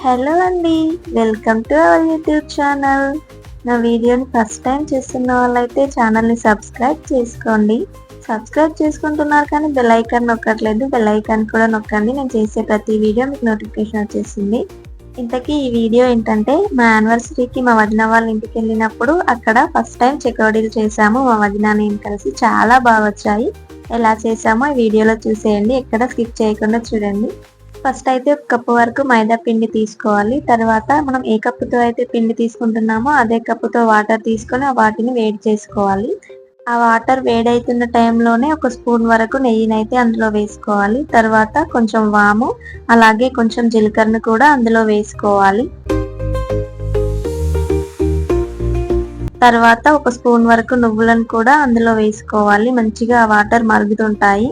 Hello అండి, welcome to our YouTube channel. నా వీడియోని ఫస్ట్ టైం చూస్తున్న వాళ్ళైతే ఛానల్ని సబ్స్క్రైబ్ చేసుకోండి. సబ్స్క్రైబ్ చేసుకుంటున్నారు కానీ బెల్ ఐకాన్ నొక్కట్లేదు. బెల్ ఐకాన్ కూడా నొక్కండి. నేను చేసే ప్రతి వీడియో మీకు నోటిఫికేషన్ వచ్చేసింది. ఇంతకీ ఈ వీడియో ఏంటంటే, మా యానివర్సరీకి మా వదిన వాళ్ళ ఇంటికి వెళ్ళినప్పుడు అక్కడ ఫస్ట్ టైం చెకోడీలు చేసాము. మా వదిన నేను కలిసి చాలా బాగా వచ్చాయి. ఎలా చేసామో ఈ వీడియోలో చూసేయండి, ఎక్కడ స్కిప్ చేయకుండా చూడండి. ఫస్ట్ అయితే ఒక కప్పు వరకు మైదా పిండి తీసుకోవాలి. తర్వాత మనం ఏ కప్పుతో అయితే పిండి తీసుకుంటున్నామో అదే కప్పుతో వాటర్ తీసుకొని ఆ వాటిని వేడి చేసుకోవాలి. ఆ వాటర్ వేడవుతున్న టైంలోనే ఒక స్పూన్ వరకు నెయ్యినైతే అందులో వేసుకోవాలి. తర్వాత కొంచెం వాము, అలాగే కొంచెం జీలకర్ర కూడా అందులో వేసుకోవాలి. తర్వాత ఒక స్పూన్ వరకు నువ్వులను కూడా అందులో వేసుకోవాలి. మంచిగా ఆ వాటర్ మరుగుతుంటాయి.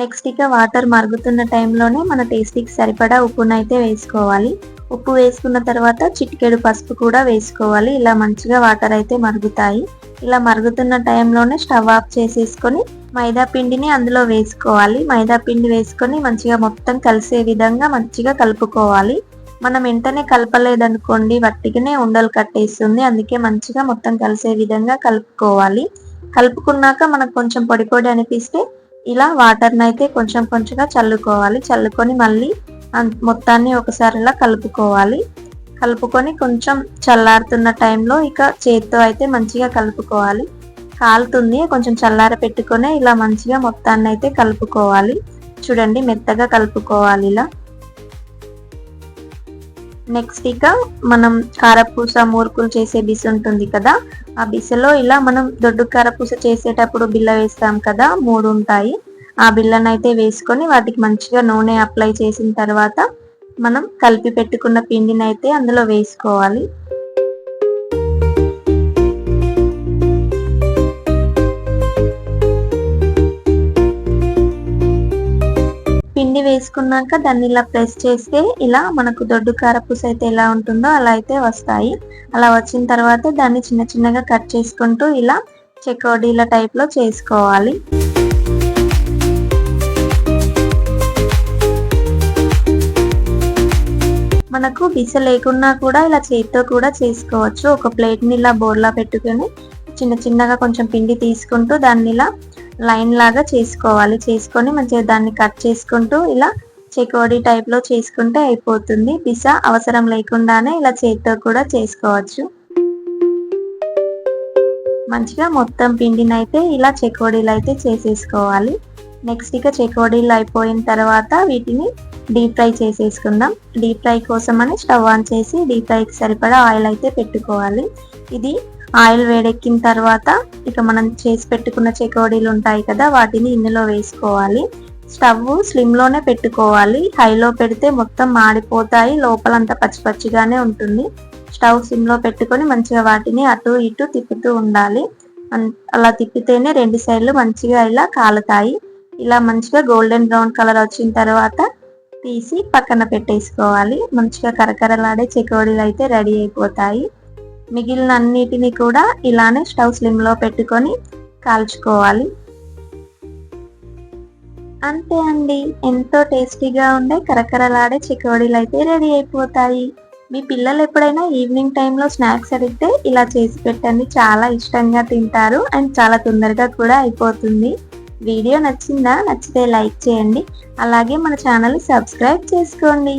నెక్స్ట్ ఇక వాటర్ మరుగుతున్న టైంలోనే మన టేస్టీకి సరిపడా ఉప్పునైతే వేసుకోవాలి. ఉప్పు వేసుకున్న తర్వాత చిటికెడు పసుపు కూడా వేసుకోవాలి. ఇలా మంచిగా వాటర్ అయితే మరుగుతాయి. ఇలా మరుగుతున్న టైంలోనే స్టవ్ ఆఫ్ చేసేసుకొని మైదా పిండిని అందులో వేసుకోవాలి. మైదా పిండి వేసుకొని మంచిగా మొత్తం కలిసే విధంగా మంచిగా కలుపుకోవాలి. మనం వెంటనే కలపలేదనుకోండి వట్టిగానే ఉండలు కట్టేస్తుంది. అందుకే మంచిగా మొత్తం కలిసే విధంగా కలుపుకోవాలి. కలుపుకున్నాక మనకు కొంచెం పొడి పొడి అనిపిస్తే ఇలా వాటర్ని అయితే కొంచెం కొంచెంగా చల్లుకోవాలి. చల్లుకొని మళ్ళీ మొత్తాన్ని ఒకసారి ఇలా కలుపుకోవాలి. కలుపుకొని కొంచెం చల్లారుతున్న టైంలో ఇక చేతితో అయితే మంచిగా కలుపుకోవాలి. కాలుతుంది, కొంచెం చల్లార పెట్టుకొని ఇలా మంచిగా మొత్తాన్ని అయితే కలుపుకోవాలి. చూడండి, మెత్తగా కలుపుకోవాలి ఇలా. నెక్స్ట్ ఇక మనం కారపూస మురుకులు చేసే బిసి ఉంటుంది కదా, ఆ బిసలో ఇలా మనం దొడ్డు కారపూస చేసేటప్పుడు బిల్ల వేస్తాం కదా, 3 ఉంటాయి. ఆ బిల్లనైతే వేసుకొని వాటికి మంచిగా నూనె అప్లై చేసిన తర్వాత మనం కలిపి పెట్టుకున్న పిండిని అయితే అందులో వేసుకోవాలి. పిండి వేసుకున్నాక దాన్ని ఇలా ప్రెస్ చేస్తే ఇలా మనకు దొడ్డు కారపూస అయితే ఎలా ఉంటుందో అలా అయితే వస్తాయి. అలా వచ్చిన తర్వాత దాన్ని చిన్న చిన్నగా కట్ చేసుకుంటూ ఇలా చెకోడీల టైప్లో చేసుకోవాలి. మనకు బిస లేకున్నా కూడా ఇలా చేతితో కూడా చేసుకోవచ్చు. ఒక ప్లేట్ని ఇలా బోర్లా పెట్టుకొని చిన్న చిన్నగా కొంచెం పిండి తీసుకుంటూ దాన్ని ఇలా లైన్ లాగా చేసుకోవాలి. చేసుకొని మంచిగా దాన్ని కట్ చేసుకుంటూ ఇలా చెకోడీ టైప్లో చేసుకుంటే అయిపోతుంది. బిస అవసరం లేకుండానే ఇలా చేతితో కూడా చేసుకోవచ్చు. మంచిగా మొత్తం పిండిని అయితే ఇలా చెకోడీలు అయితే చేసేసుకోవాలి. నెక్స్ట్ ఇక చెకోడీలు అయిపోయిన తర్వాత వీటిని డీప్ ఫ్రై చేసేసుకుందాం. డీప్ ఫ్రై కోసం అని స్టవ్ ఆన్ చేసి డీప్ ఫ్రైకి సరిపడా ఆయిల్ అయితే పెట్టుకోవాలి. ఇది ఆయిల్ వేడెక్కిన తర్వాత ఇక మనం చేసి పెట్టుకున్న చెకోడీలు ఉంటాయి కదా, వాటిని ఇందులో వేసుకోవాలి. స్టవ్ స్లిమ్లోనే పెట్టుకోవాలి. హైలో పెడితే మొత్తం మాడిపోతాయి, లోపలంతా పచ్చి పచ్చిగానే ఉంటుంది. స్టవ్ స్లిమ్లో పెట్టుకొని మంచిగా వాటిని అటు ఇటు తిప్పుతూ ఉండాలి. అలా తిప్పితేనే 2 సైడ్లు మంచిగా ఇలా కాలుతాయి. ఇలా మంచిగా గోల్డెన్ బ్రౌన్ కలర్ వచ్చిన తర్వాత తీసి పక్కన పెట్టేసుకోవాలి. మంచిగా కరకరలాడే చెకోడీలు అయితే రెడీ అయిపోతాయి. మిగిలిన అన్నిటిని కూడా ఇలానే స్టవ్ స్లిమ్లో పెట్టుకొని కాల్చుకోవాలి. అంతే అండి, ఎంతో టేస్టీగా ఉండే కరకరలాడే చెకోడీలు అయితే రెడీ అయిపోతాయి. మీ పిల్లలు ఎప్పుడైనా ఈవినింగ్ టైంలో స్నాక్స్ అడిగితే ఇలా చేసి పెట్టండి, చాలా ఇష్టంగా తింటారు అండ్ చాలా తొందరగా కూడా అయిపోతుంది. వీడియో నచ్చిందా? నచ్చితే లైక్ చేయండి, అలాగే మన ఛానల్ని సబ్స్క్రైబ్ చేసుకోండి.